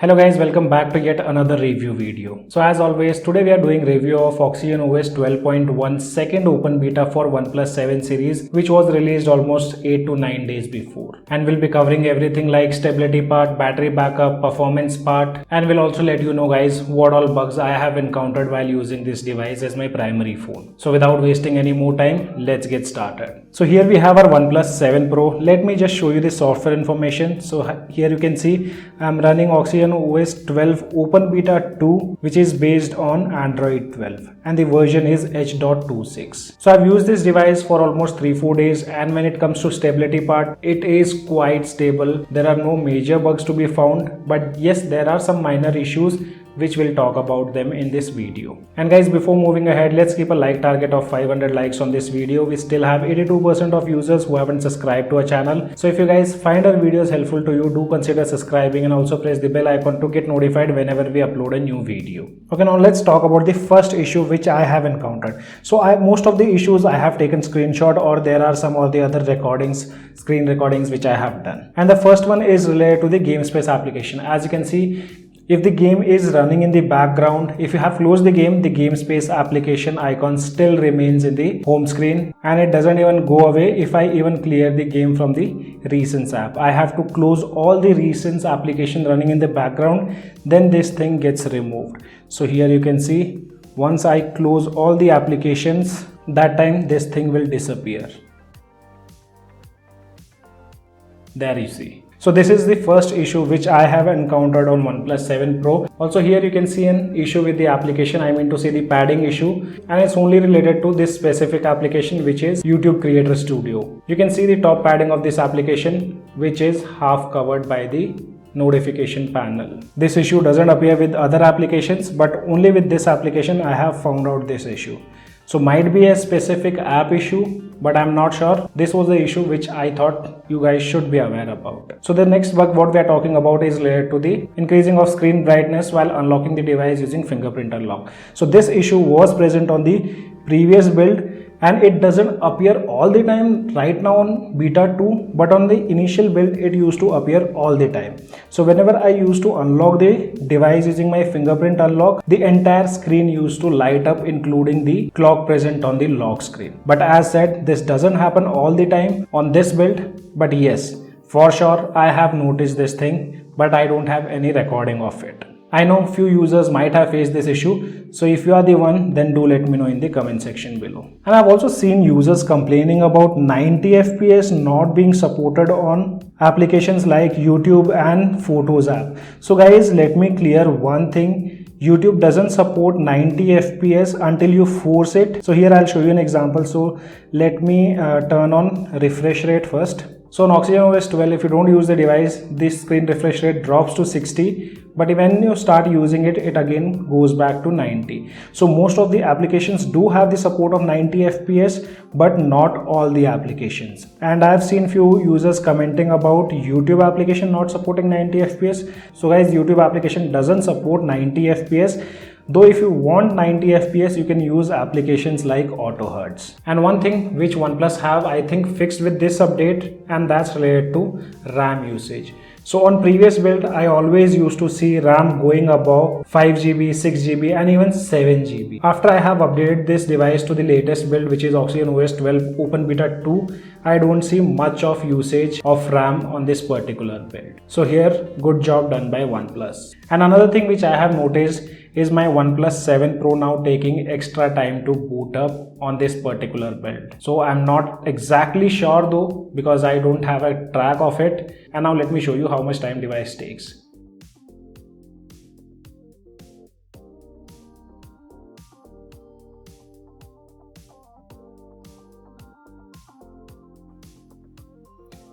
Hello guys, welcome back to yet another review video. So as always, today we are doing review of OxygenOS 12.1 second open beta for OnePlus 7 series, which was released almost 8 to 9 days before. And we'll be covering everything like stability part, battery backup, performance part, and we'll also let you know guys what all bugs I have encountered while using this device as my primary phone. So without wasting any more time, let's get started. So here we have our OnePlus 7 Pro. Let me just show you the software information. So here you can see I'm running OxygenOS 12 Open Beta 2, which is based on Android 12, and the version is H.26. So I've used this device for almost 3-4 days, and when it comes to stability part, it is quite stable. There are no major bugs to be found, but yes, there are some minor issues which we'll talk about them in this video. And guys, before moving ahead, let's keep a like target of 500 likes on this video. We still have 82% of users who haven't subscribed to our channel. So if you guys find our videos helpful to you, do consider subscribing and also press the bell icon to get notified whenever we upload a new video. Okay, now let's talk about the first issue which I have encountered. So most of the issues I have taken screenshot, or there are some of the other screen recordings which I have done. And the first one is related to the game space application. As you can see, if the game is running in the background, if you have closed the game space application icon still remains in the home screen, and it doesn't even go away if I even clear the game from the recents app. I have to close all the recents application running in the background, then this thing gets removed. So here you can see, once I close all the applications, that time this thing will disappear. There you see. So this is the first issue which I have encountered on OnePlus 7 Pro. Also here you can see an issue with the application, I mean to say the padding issue, and it's only related to this specific application, which is YouTube Creator Studio. You can see the top padding of this application, which is half covered by the notification panel. This issue doesn't appear with other applications, but only with this application I have found out this issue. So might be a specific app issue, but I'm not sure. This was the issue which I thought you guys should be aware about. So the next bug what we are talking about is related to the increasing of screen brightness while unlocking the device using fingerprint unlock. So this issue was present on the previous build, and it doesn't appear all the time right now on beta 2, but on the initial build it used to appear all the time. So whenever I used to unlock the device using my fingerprint unlock, the entire screen used to light up, including the clock present on the lock screen. But as said, this doesn't happen all the time on this build, but yes, for sure I have noticed this thing, but I don't have any recording of it. I know few users might have faced this issue, so if you are the one, then do let me know in the comment section below. And I've also seen users complaining about 90 FPS not being supported on applications like YouTube and Photos app. So guys, let me clear one thing. YouTube doesn't support 90 FPS until you force it. So here I'll show you an example. So let me turn on refresh rate first. So on OxygenOS 12, if you don't use the device, this screen refresh rate drops to 60, but when you start using it, it again goes back to 90. So most of the applications do have the support of 90 FPS, but not all the applications. And I've seen few users commenting about YouTube application not supporting 90 FPS. So guys, YouTube application doesn't support 90 FPS. Though if you want 90 FPS, you can use applications like AutoHertz. And one thing which OnePlus have, I think, fixed with this update, and that's related to RAM usage. So on previous build, I always used to see RAM going above 5GB, 6GB and even 7GB. After I have updated this device to the latest build, which is OxygenOS 12 Open Beta 2, I don't see much of usage of RAM on this particular build. So here, good job done by OnePlus. And another thing which I have noticed is my OnePlus 7 Pro now taking extra time to boot up on this particular build. So I'm not exactly sure though, because I don't have a track of it. And now let me show you how much time device takes.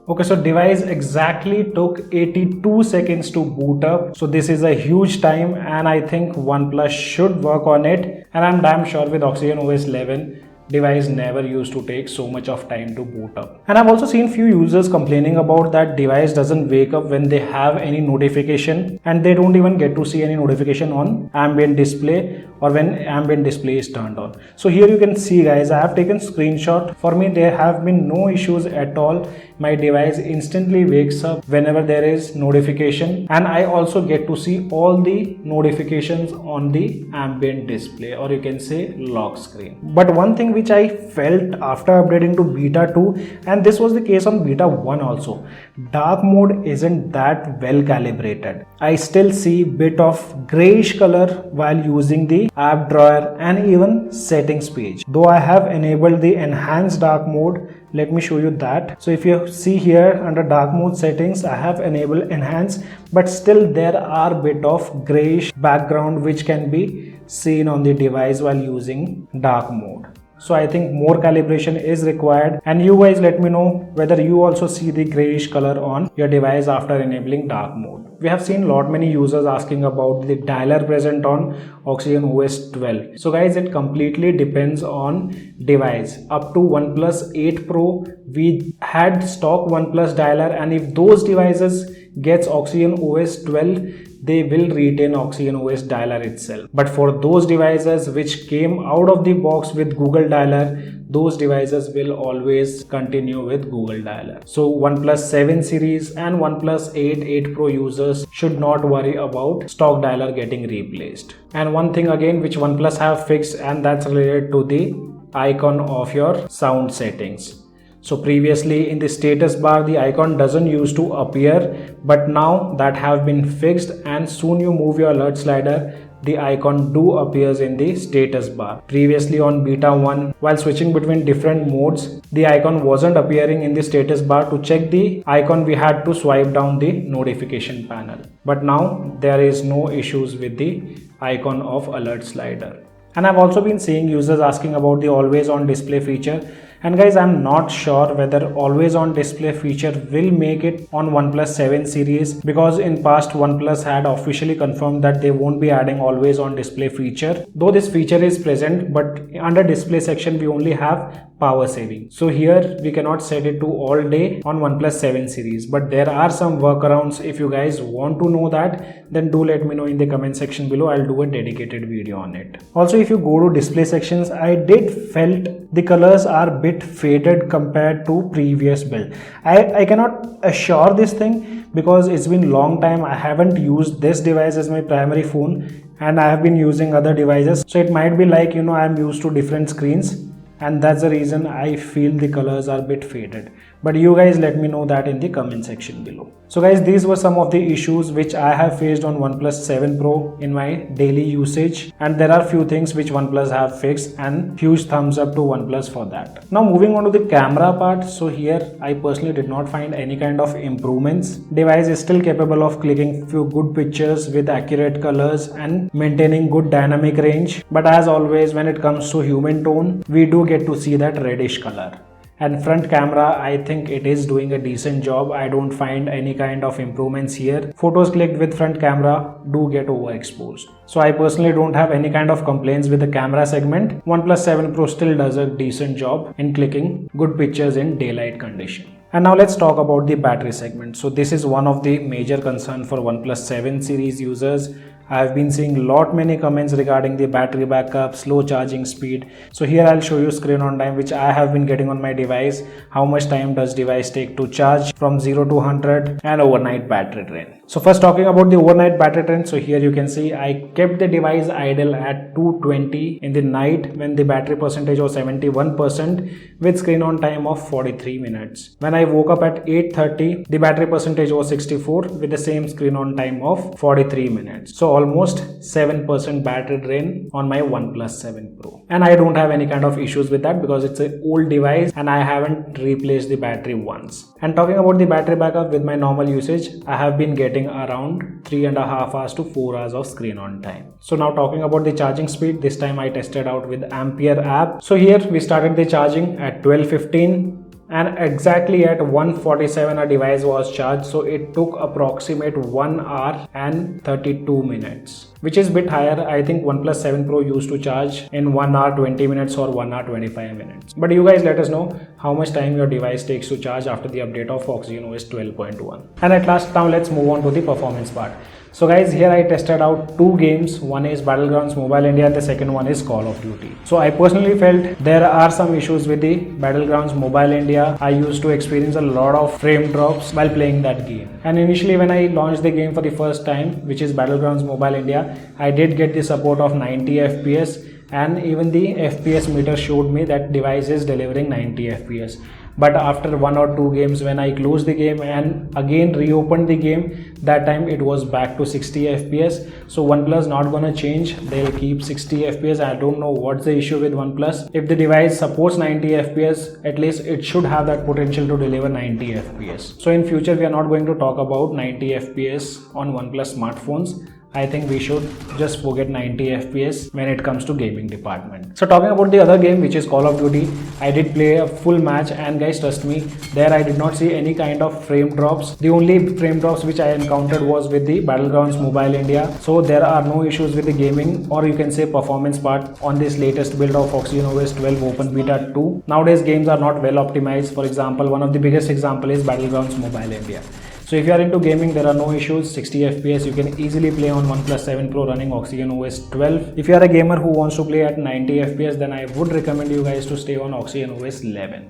Okay, so device exactly took 82 seconds to boot up. So this is a huge time, and I think OnePlus should work on it. And I'm damn sure with OxygenOS 11, device never used to take so much of time to boot up. And I've also seen few users complaining about that device doesn't wake up when they have any notification, and they don't even get to see any notification on ambient display or when ambient display is turned on. So here you can see guys, I have taken screenshot. For me there have been no issues at all. My device instantly wakes up whenever there is notification, and I also get to see all the notifications on the ambient display, or you can say lock screen. But one thing which I felt after updating to beta 2, and this was the case on beta 1 also, dark mode isn't that well calibrated. I still see bit of grayish color while using the app drawer and even settings page. Though I have enabled the enhanced dark mode, let me show you that. So if you see here under dark mode settings, I have enabled enhance, but still there are bit of grayish background which can be seen on the device while using dark mode. So I think more calibration is required, and you guys let me know whether you also see the grayish color on your device after enabling dark mode. We have seen lot many users asking about the dialer present on OxygenOS 12. So guys, it completely depends on device. Up to OnePlus 8 Pro, we had stock OnePlus dialer, and if those devices gets OxygenOS 12, they will retain OxygenOS dialer itself. But for those devices which came out of the box with Google dialer, those devices will always continue with Google dialer. So OnePlus 7 series and OnePlus 8 Pro users should not worry about stock dialer getting replaced. And one thing again which OnePlus have fixed, and that's related to the icon of your sound settings. So previously in the status bar the icon doesn't used to appear, but now that have been fixed, and soon you move your alert slider, the icon do appears in the status bar. Previously on beta 1, while switching between different modes, the icon wasn't appearing in the status bar. To check the icon we had to swipe down the notification panel, but now there is no issues with the icon of alert slider. And I've also been seeing users asking about the always on display feature. And guys, I'm not sure whether always on display feature will make it on OnePlus 7 series, because in past OnePlus had officially confirmed that they won't be adding always on display feature. Though this feature is present, but under display section we only have power saving. So here we cannot set it to all day on OnePlus 7 series, but there are some workarounds. If you guys want to know that, then do let me know in the comment section below. I'll do a dedicated video on it. Also, if you go to display sections, I did felt the colors are bit faded compared to previous build. I cannot assure this thing because it's been long time. I haven't used this device as my primary phone, and I have been using other devices, so it might be like, you know, I'm used to different screens, and that's the reason I feel the colors are a bit faded. But you guys let me know that in the comment section below. So guys, these were some of the issues which I have faced on OnePlus 7 Pro in my daily usage, and there are few things which OnePlus have fixed, and huge thumbs up to OnePlus for that. Now moving on to the camera part. So here I personally did not find any kind of improvements. Device is still capable of clicking few good pictures with accurate colors and maintaining good dynamic range, but as always when it comes to human tone, we do get to see that reddish color. And front camera, I think it is doing a decent job. I don't find any kind of improvements here. Photos clicked with front camera do get overexposed. So I personally don't have any kind of complaints with the camera segment. OnePlus 7 Pro still does a decent job in clicking good pictures in daylight condition. And now let's talk about the battery segment. So this is one of the major concern for OnePlus 7 series users. I have been seeing many comments regarding the battery backup, slow charging speed. So here I'll show you screen on time which I have been getting on my device. How much time does device take to charge from 0 to 100, and overnight battery drain. So first talking about the overnight battery drain. So here you can see I kept the device idle at 220 in the night when the battery percentage was 71% with screen on time of 43 minutes. When I woke up at 8:30, the battery percentage was 64 with the same screen on time of 43 minutes. So almost 7% battery drain on my OnePlus 7 Pro. And I don't have any kind of issues with that because it's an old device and I haven't replaced the battery once. And talking about the battery backup, with my normal usage, I have been getting around 3.5 hours to 4 hours of screen on time. So now talking about the charging speed, this time I tested out with Ampere app. So here we started the charging at 12:15. And exactly at 1:47 our device was charged, so it took approximate 1 hour and 32 minutes. which is a bit higher. I think OnePlus 7 Pro used to charge in 1 hour 20 minutes or 1 hour 25 minutes. But you guys let us know how much time your device takes to charge after the update of OxygenOS 12.1. And at last, now let's move on to the performance part. So guys, here I tested out two games. One is Battlegrounds Mobile India and the second one is Call of Duty. So I personally felt there are some issues with the Battlegrounds Mobile India. I used to experience a lot of frame drops while playing that game. And initially when I launched the game for the first time, which is Battlegrounds Mobile India, I did get the support of 90 FPS, and even the FPS meter showed me that device is delivering 90 FPS. But after 1 or 2 games, when I closed the game and again reopened the game, that time it was back to 60 FPS. So OnePlus not gonna change, they'll keep 60 FPS. I don't know what's the issue with OnePlus. If the device supports 90 FPS, at least it should have that potential to deliver 90 FPS. So in future, we are not going to talk about 90 FPS on OnePlus smartphones. I think we should just forget 90 FPS when it comes to gaming department. So talking about the other game, which is Call of Duty, I did play a full match, and guys, trust me, there I did not see any kind of frame drops. The only frame drops which I encountered was with the Battlegrounds Mobile India. So there are no issues with the gaming, or you can say performance part, on this latest build of OxygenOS 12 Open Beta 2. Nowadays games are not well optimized. For example, one of the biggest example is Battlegrounds Mobile India. So if you are into gaming, there are no issues. 60 FPS you can easily play on OnePlus 7 Pro running OxygenOS 12. If you are a gamer who wants to play at 90 FPS, then I would recommend you guys to stay on OxygenOS 11.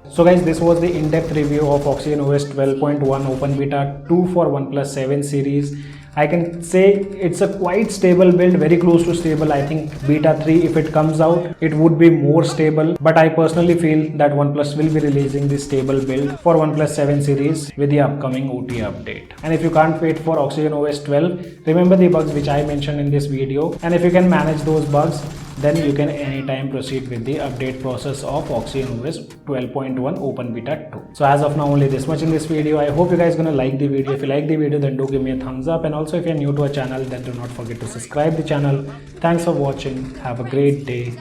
So guys, this was the in-depth review of OxygenOS 12.1 Open Beta 2 for OnePlus 7 series. I can say it's a quite stable build, very close to stable. I think Beta 3, if it comes out, it would be more stable. But I personally feel that OnePlus will be releasing this stable build for OnePlus 7 series with the upcoming OT update. And if you can't wait for OxygenOS 12, remember the bugs which I mentioned in this video. And if you can manage those bugs, then you can anytime proceed with the update process of OxygenOS 12.1 Open Beta 2. So as of now, only this much in this video. I hope you guys gonna like the video. If you like the video, then do give me a thumbs up. And also if you're new to our channel, then do not forget to subscribe the channel. Thanks for watching. Have a great day.